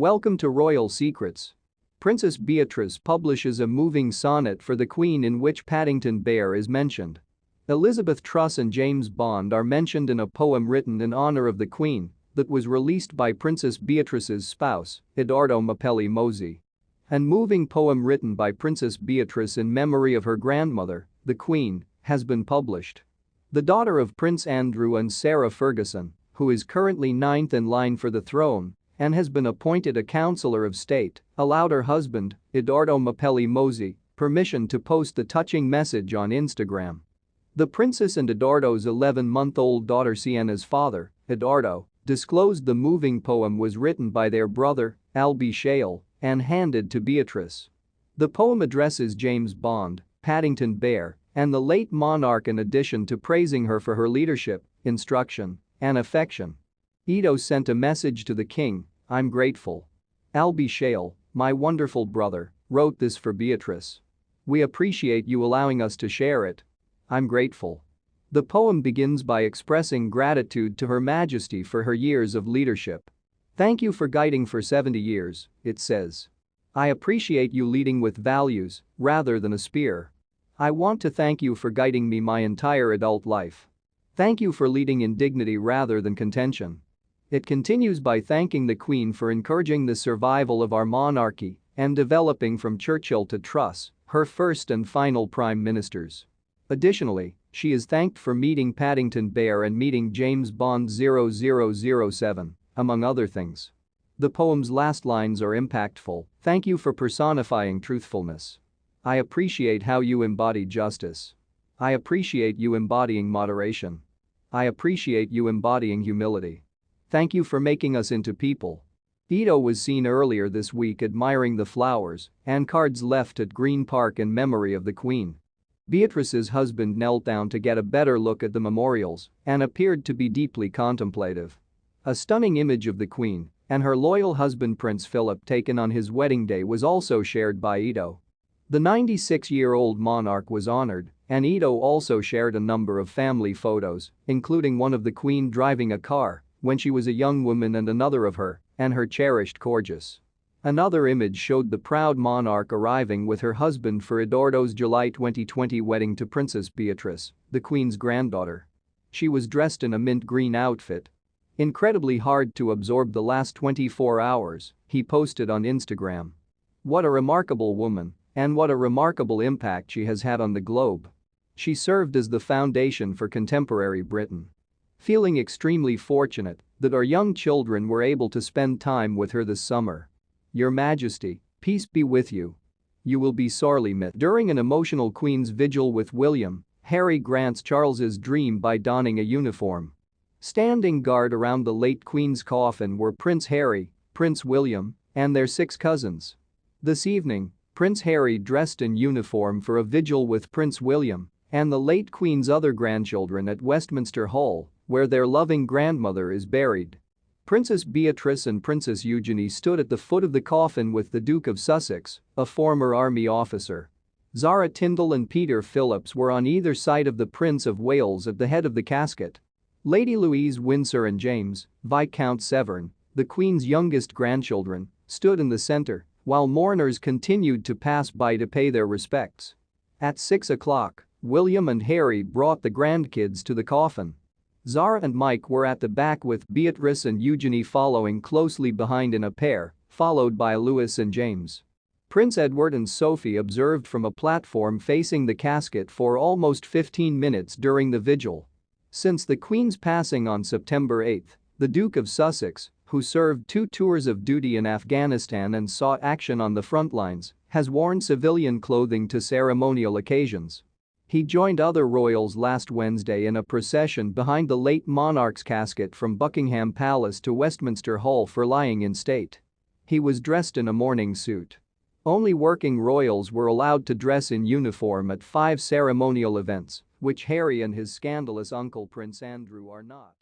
Welcome to Royal Secrets. Princess Beatrice publishes a moving sonnet for the Queen in which Paddington Bear is mentioned. Elizabeth Truss and James Bond are mentioned in a poem written in honor of the Queen that was released by Princess Beatrice's spouse, Edoardo Mosey. An moving poem written by Princess Beatrice in memory of her grandmother, the Queen, has been published. The daughter of Prince Andrew and Sarah Ferguson, who is currently ninth in line for the throne and has been appointed a Counselor of State, allowed her husband, Edoardo Mosey, permission to post the touching message on Instagram. The princess and Edoardo's 11-month-old daughter Sienna's father, Edoardo, disclosed the moving poem was written by their brother, Albie Shale, and handed to Beatrice. The poem addresses James Bond, Paddington Bear, and the late monarch in addition to praising her for her leadership, instruction, and affection. Edo sent a message to the king, "I'm grateful. Albie Shale, my wonderful brother, wrote this for Beatrice. We appreciate you allowing us to share it. I'm grateful." The poem begins by expressing gratitude to Her Majesty for her years of leadership. "Thank you for guiding for 70 years," it says. "I appreciate you leading with values rather than a spear. I want to thank you for guiding me my entire adult life. Thank you for leading in dignity rather than contention." It continues by thanking the Queen for encouraging the survival of our monarchy and developing from Churchill to Truss, her first and final prime ministers. Additionally, she is thanked for meeting Paddington Bear and meeting James Bond 0007, among other things. The poem's last lines are impactful. "Thank you for personifying truthfulness. I appreciate how you embody justice. I appreciate you embodying moderation. I appreciate you embodying humility. Thank you for making us into people." Edo was seen earlier this week admiring the flowers and cards left at Green Park in memory of the Queen. Beatrice's husband knelt down to get a better look at the memorials and appeared to be deeply contemplative. A stunning image of the Queen and her loyal husband Prince Philip taken on his wedding day was also shared by Edo. The 96-year-old monarch was honored, and Edo also shared a number of family photos, including one of the Queen driving a car when she was a young woman and another of her and her cherished Gorgeous. Another image showed the proud monarch arriving with her husband for Edoardo's July 2020 wedding to Princess Beatrice, the Queen's granddaughter. She was dressed in a mint green outfit. "Incredibly hard to absorb the last 24 hours," he posted on Instagram. "What a remarkable woman, and what a remarkable impact she has had on the globe. She served as the foundation for contemporary Britain. Feeling extremely fortunate that our young children were able to spend time with her this summer. Your Majesty, peace be with you. You will be sorely missed." During an emotional Queen's vigil with William, Harry grants Charles's dream by donning a uniform. Standing guard around the late Queen's coffin were Prince Harry, Prince William, and their 6 cousins. This evening, Prince Harry dressed in uniform for a vigil with Prince William and the late Queen's other grandchildren at Westminster Hall, where their loving grandmother is buried. Princess Beatrice and Princess Eugenie stood at the foot of the coffin with the Duke of Sussex, a former army officer. Zara Tindall and Peter Phillips were on either side of the Prince of Wales at the head of the casket. Lady Louise Windsor and James, Viscount Severn, the Queen's youngest grandchildren, stood in the center, while mourners continued to pass by to pay their respects. At 6 o'clock, William and Harry brought the grandkids to the coffin. Zara and Mike were at the back with Beatrice and Eugenie following closely behind in a pair, followed by Louis and James. Prince Edward and Sophie observed from a platform facing the casket for almost 15 minutes during the vigil. Since the Queen's passing on September 8, the Duke of Sussex, who served 2 tours of duty in Afghanistan and saw action on the front lines, has worn civilian clothing to ceremonial occasions. He joined other royals last Wednesday in a procession behind the late monarch's casket from Buckingham Palace to Westminster Hall for lying in state. He was dressed in a mourning suit. Only working royals were allowed to dress in uniform at 5 ceremonial events, which Harry and his scandalous uncle Prince Andrew are not.